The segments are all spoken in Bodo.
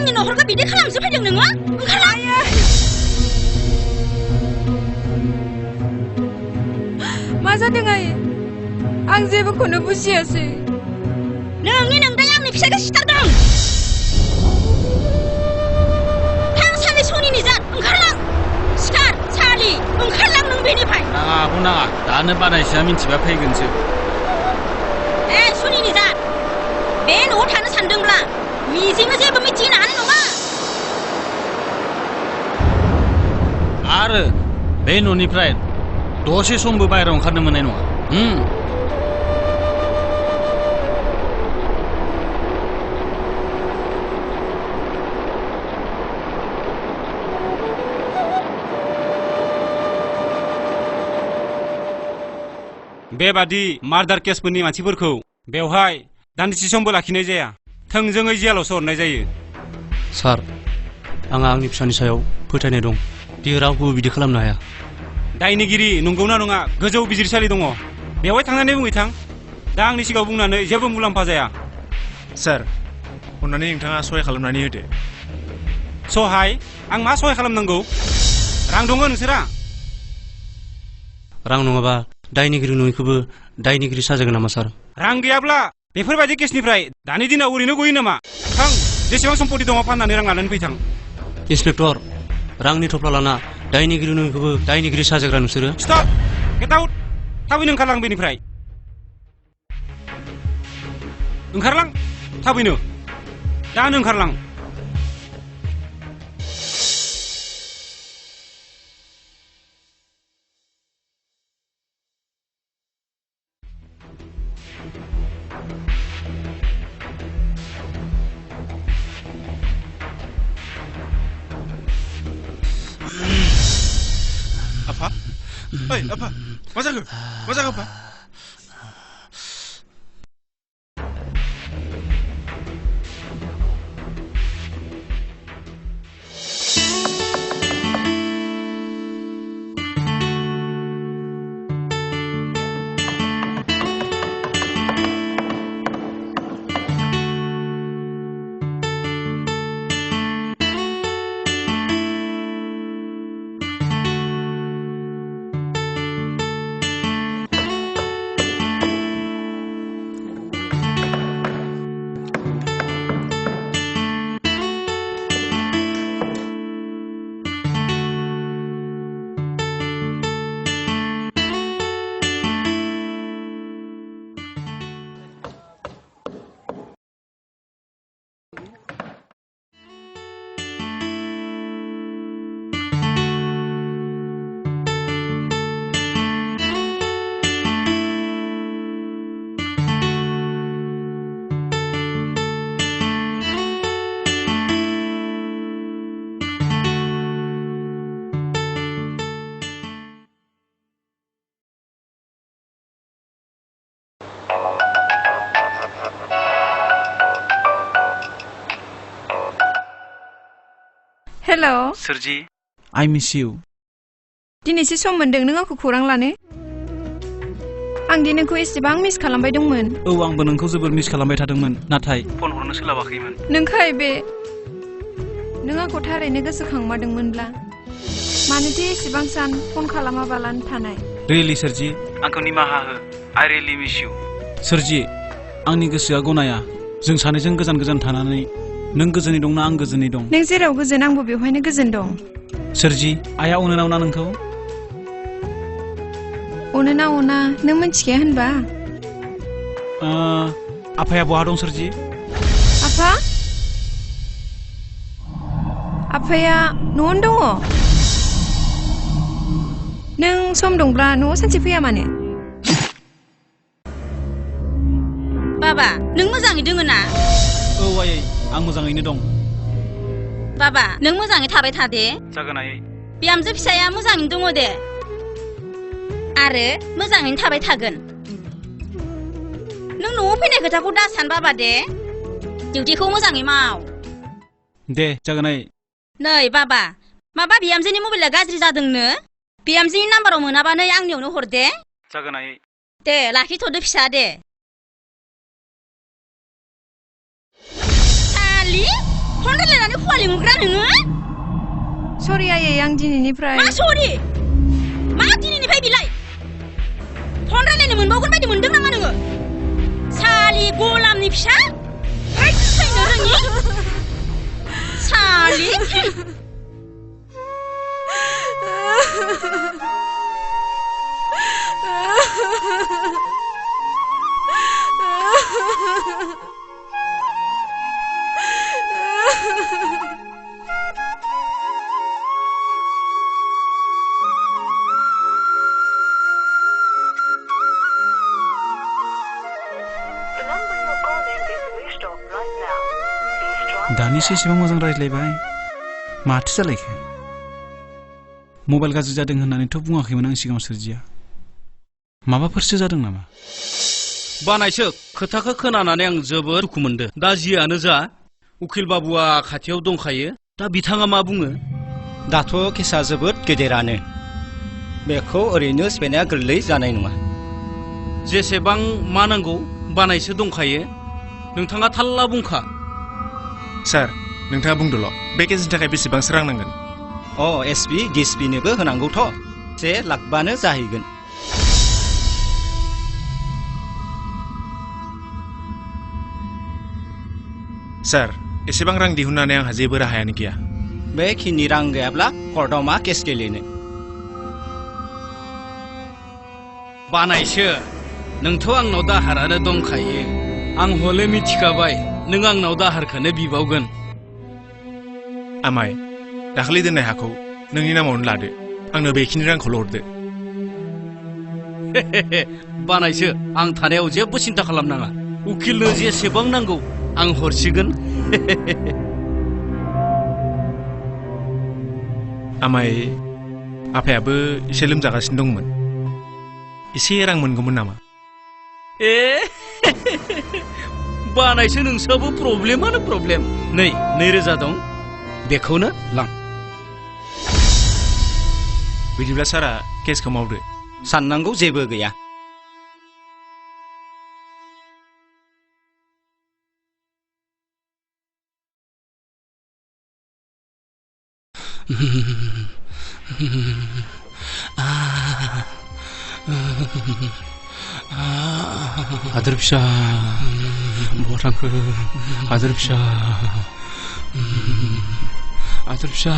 आंनि नखरखौ बिदि खालामसो फैदों नोङो ओंखारलां मा जादों आइ आं जेबोखौनो बुजियासै नोंनि नोंदाय आंनि फिसाखौ सिथारदों थां सालि सनिनि जात ओंखारलां सिखार सालि ओंखारलां नों बेनिफ्राय नाङा आब' नाङा दानो बानायसोआ मिन्थिबा फैगोनसो ए सनिनि जात बे न'आव थानो सानदोंब्ला मिजिंनो जेबो मिथिहोनो हानाय नङा आरो बे न'निफ्राय दसे समबो बाहेरायाव ओंखारनो मोननाय नङा बेबादि मार्डार केसफोरनि मानसिफोरखौ बेवहाय दान्दिसे समबो लाखिनाय जाया थोंजोङै जेलावसो हरनाय जायो सार आंहा आंनि फिसानि सायाव फोथायनाय दं बियो रावखौबो बिदि खालामनो हाया दायनिगिरि नंगौना नङा गोजौ बिजिरसालि दङ बेवहाय थांनानै बुंहैथां दा आंनि सिगाङाव बुंनानै जेबो मुलाम्फा जाया सार अन्नानै नोंथाङा सहाय खालामनानै होदो सहाय आं मा सहाय खालामनांगौ रां दङ नोंसोरा रां नङाबा दायनिगिरि नङैखौबो दायनिगिरि साजायगोन नामा सार रां गैयाब्ला बेफोरबायदि केसनिफ्राय दानि दिनाव ओरैनो गयो नामा थां जेसेबां सम्पति दङ फाननानै रां लानानै फैथां इन्सपेक्टर रांनि थफ्ला लाना दायनिगिरि नङैखौबो दायनिगिरि साजायग्रा नोंसोरो स्टप गेट आउट थाबैनो ओंखारलां बेनिफ्राय ओंखारलां थाबैनो दानो ओंखारलां Apa? Oi, apa? Masa ke? Apa? हेल' सोरजि I miss you दिनैसो सम मोन्दों नों आंखौ खौरां लानो आं दि नोंखौ एसेबां मिस खालामबाय दंमोन औ आंबो नोंखौ जोबोर मिस खालामबाय थादोंमोन नाथाय फन हरनो सोलाबाखैमोन नोंखाय बे नों आंखौ थारैनो गोसोखांमारदोंमोनब्ला मानोथो एसेबां सान फन खालामाबालानो थानाय रियेलि सोरजि आंखौ निमाहा हो I really miss you सोरजि आंनि गोसोआ गनाया जों सानैजों गोजान गोजान थानानै नों गोजोनै दंना आं गोजोनै दं नों जेराव गोजोन आंबो बेवहायनो गोजोन दं सोरजि आइया अनो ना नोंखौ अनो ना अना नों मिन्थिखाया होनबा आफाया बहा दं सोरजि आफा आफाया न'आवनो दङ नों सम दंब्ला न'आव सानसे फैया मानो बाबा नों मोजाङै दोङो ना औ आयै आं मोजाङैनो दं बाबा नों मोजाङै थाबाय था दे जागोन आयै बिहामजो फिसाया मोजाङैनो दङ दे आरो मोजाङैनो थाबाय थागोन नों न'आव फैनाय खोथाखौ दा सान बाबा दे डिउटिखौ मोजाङै माव दे जागोन आयै नै बाबा माबा बिहामजोनि मबाइला गाज्रि जादोंनो बिहामजोनि नाम्बाराव मोनाबा नै आंनियावनो हर दे जागोन आयै दे लाखिथ'दो फिसा दे सालि फन रायलायनानै खुवालि मुग्रा नोङो सरि आयै आं दिनैनिफ्राय मा सरि मा दिनैनिफ्राय बिलाय फन रायलायनो मोनबावगोन बायदि मोनदों नामा नोङो सालि गलामनि फिसा ओइ थैनो रोङि सालि दानिसो एसेबां मोजां रायज्लायबाय माथो जालायखो मबाइल गाज्रि जादों होननानैथ' बुङाखैमोन आं सिगाङाव सोरजिया माबाफोरसो जादों नामा बानायसो खोथाखौ खोनानानै आं जोबोद दुखु मोनदों दा जियानो जा उखिल बाबुआ खाथियाव दंखायो दा बिथाङा मा बुङो दाथ' केसा जोबोद गेदेरानो बेखौ ओरैनो सिफायनाया गोरलै जानाय नङा जेसेबां मा नांगौ बानायसो दंखायो नोंथाङा थाल्ला बुंखा सार नोंथाङा बुंदोल' बे केसनि थाखाय बेसेबांसो रां नांगोन एसपि डिएसपिनोबो होनांगौथ' 1 लाखबानो जाहैगोन सार एसेबां रां दिहुननानै आंहा जेबो राहायानो गैया बेखिनि रां गैयाब्ला कर्टआव मा केस गेलेनो बानायसो नोंथ' आंनाव दाहारानो दंखायो आं हले मिथिखाबाय नों आंनाव दाहारखौनो बिबावगोन आमाय दाखालि दोननाय हाखौ नोंनि नामावनो लादो आंनो बेखिनि रांखौल' हरदो बानायसो आं थानायाव जेबो सिन्था खालामनाङा उकिलनो जेसेबां नांगौ आं हरसिगोन आमाय आफायाबो एसे लोमजागासिनो दंमोन एसे रां मोनगौमोन नामा बानायसो नोंसाबो प्रब्लेमानो प्रब्लेम नै 2000 दं बेखौनो लां बिदिब्ला सारा केसखौ मावदो साननांगौ जेबो गैया आदर फिसा बहा थांखो आदर फिसा आदर फिसा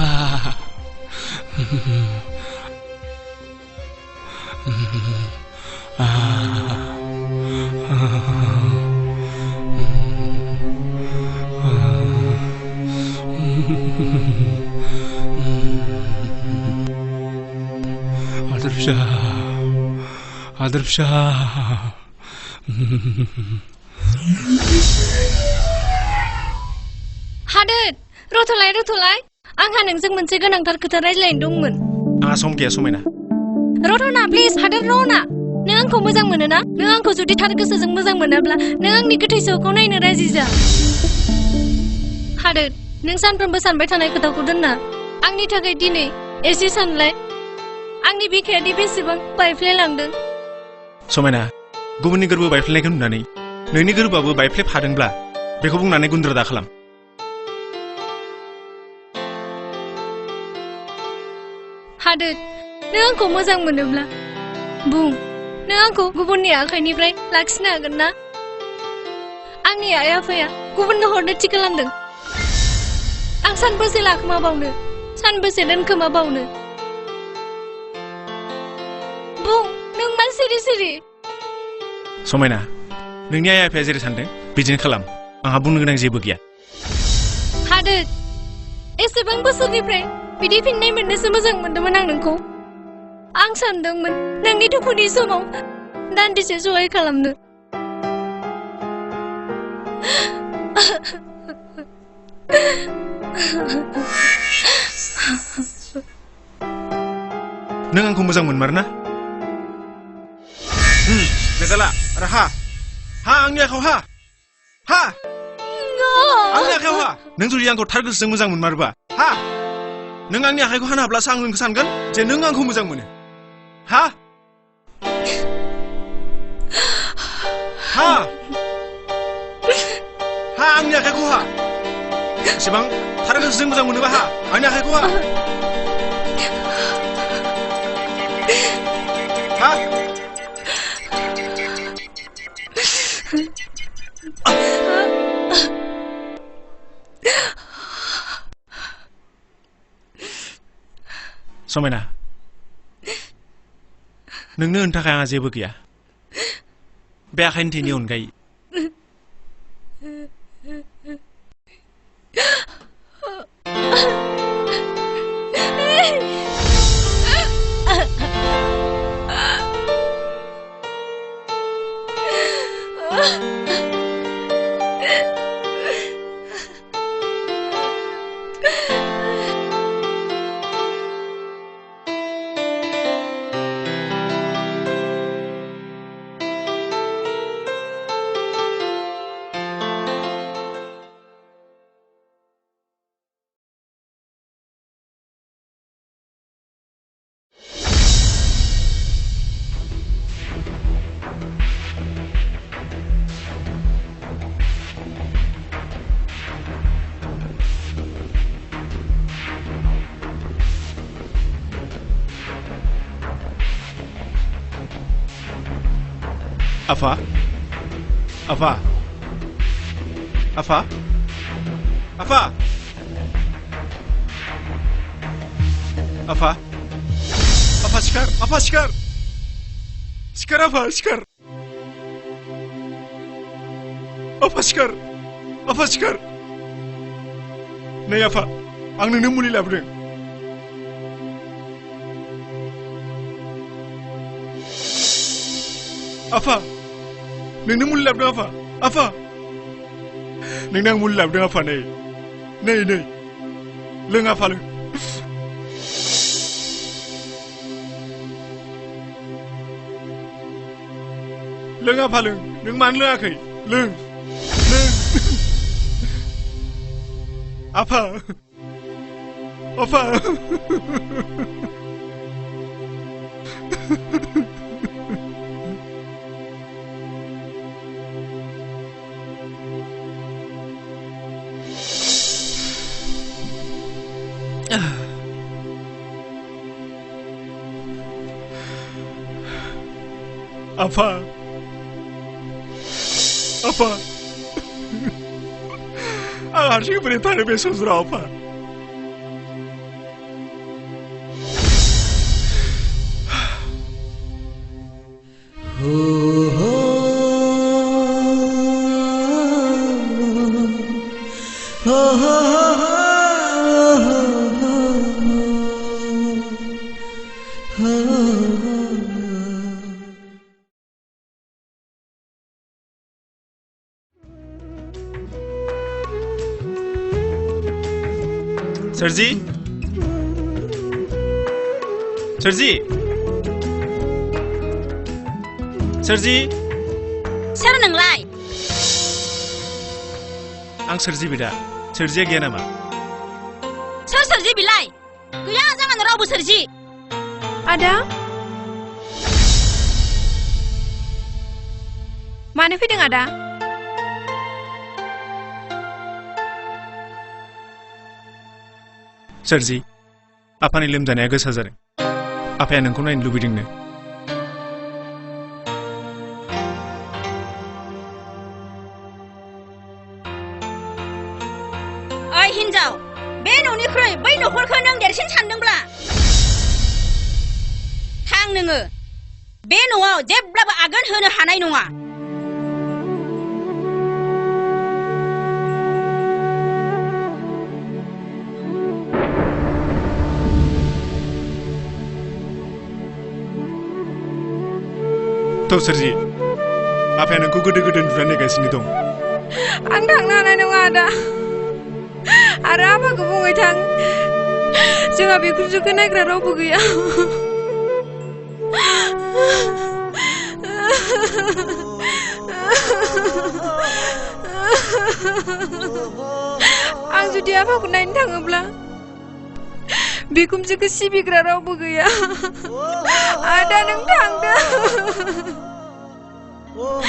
आदर फिसा आदर फिसा हादोर रथ'लाय आंहा नोंजों मोनसे गोनांथार खोथा रायज्लायनो दंमोन आंहा सम गैया समायना रथ'ना प्लिज हादोर र'ना नों आंखौ मोजां मोनो ना नों आंखौ जुदि थार गोसोजों मोजां मोनाब्ला नों आंनि गोथै सहखौ नायनो राजि जा हादोर नों सानफ्रोमबो सानबाय थानाय खोथाखौ दोनना आंनि थाखाय दिनै एसे सानलाय आंनि बिखाया दि बेसेबां बायफ्लेलांदों समायना गुबुननि गोरबो बायफ्लेनायखौ नुनानै नोंनि गोरबोआबो बायफ्लेफादोंब्ला बेखौ बुंनानै गुन्द्रा दा खालाम हादोर नों आंखौ मोजां मोनोब्ला बुं नों आंखौ गुबुननि आखाइनिफ्राय लाखिनो हागोन ना आंनि आइ आफाया गुबुननो हरनो थि खालामदों आं सानबेसे लाखोमाबावनो सानबेसे दोनखोमाबावनो बुं नों मा सिरि सिरि समायना नोंनि आइ आफाया जेरै सानदों बिदिनो खालाम आंहा बुंनो गोनां जेबो गैया हादोर एसेबां बोसोरनिफ्राय बिदि फिननाय मोननोसो मोजां मोनदोंमोन आं नोंखौ आं सानदोंमोन नोंनि दुखुनि समाव दान्दिसे सहाय खालामनो नों आंखौ मोजां मोनमारोना नोंगाला आरो हा आंनि आखायाव हा आंनि आखायाव हा नों जुदि आंखौ थार गोसोजों मोजां मोनमारोबा हा नों आंनि आखाइखौ हाना हाब्लासो आं नोंखौ सानगोन जे नों आंखौ मोजां मोनो हा आंनि आखाइखौ एसेबां थार गोसोजों मोजां मोनोबा हा आंनि आखाइखौ हा हा समायना नोंनो होनो थाखाय आंहा जेबो गैया बे आखाइनि थैनि अनगायै Afa? Afa? Afa? Afa? Afa? Afa çıkar! Afa çıkar! Çıkar Afa çıkar! Afa çıkar! Afa çıkar! नै Afa, आं नोंनो मुलि लाबोदों। Afa! नोंनो मुलि लाबोदों आफा आफा नोंनो आं मुलि लाबोदों आफा नै नै नै लों आफा लों लों आफा लों नों मानो लोङाखै लों लों आफा आफा Apa? Apa? Ang harusnya perintah besok surah apa? सरजी सरजी सरजी सोर नोंलाय आं सोरजि बिदा सोरजिया गैया नामा सोर सोरजि बिलाय गैया जोंहानो रावबो सोरजि आदा मानो फैदों आदा सोरजि आफानि लोमजानाया गोसा जादों आफाया नोंखौ नायनो लुबैदोंनो ओइ हिनजाव बे न'निख्रुइ बै न'खरखौ नों देरसिन सानदोंब्ला थां नोङो बे न'आव जेब्लाबो आगान होनो हानाय नङा थ' सोरजि आफाया नोंखौ गोदो गोदो उन्दुना नेगासिनो दं आं थांनो हानाय नङा आदा आरो आफाखौ बुंबाय थां जोंहा बिखुनजोखौ नायग्रा रावबो गैया आं जुदि आफाखौ नायनो थाङोब्ला बिखुनजोखौ सिबिग्रा रावबो गैया आदा नों थांदो Oh,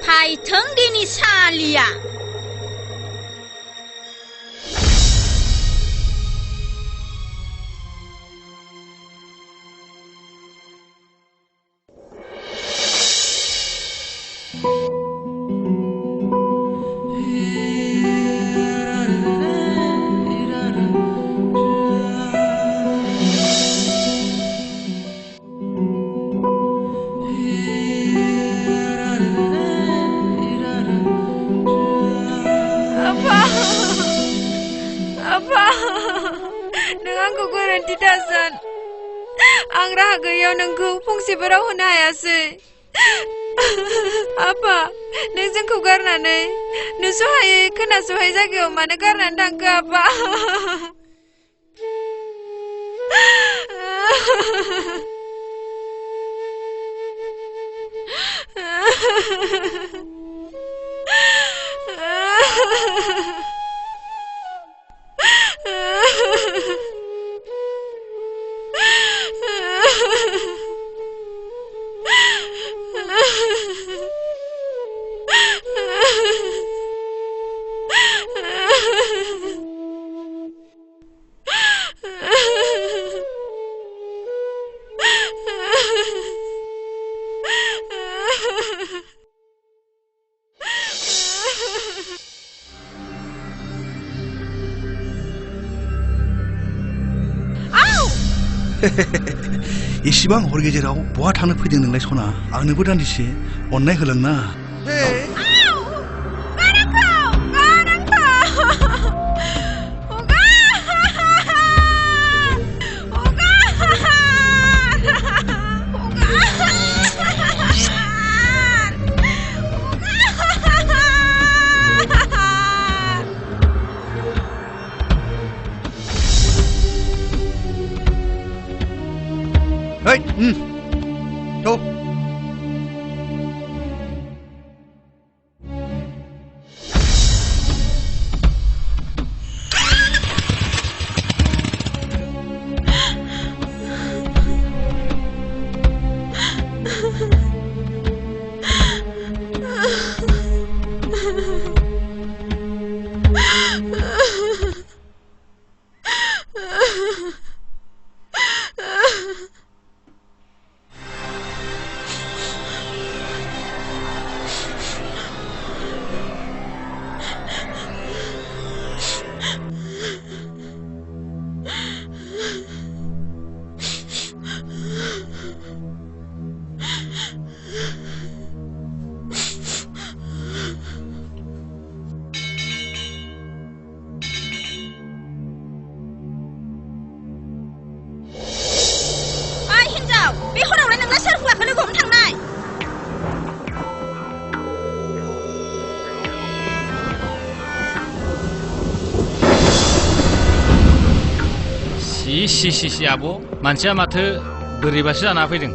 फाइथों दिनि सालिया आं राहा गैयैयाव नोंखौ फंसेबो राव होनो हायासै आफा नों जोंखौ गारनानै नुस'हायै खोनास'हायै जायगायाव मानो गारनानै थांखो आफा इसिबां हर गेजेराव बहा थांनो फैदों नोंलाय सना आंनोबो दान्दिसे अननाय होलांना थ' ओइ हिनजाव बे हरावलाय नोंलाय सोर हौवाखौ लोगो हमनो थांनाय सि आब' मानसिया माथो बोरैबासो जाना फैदों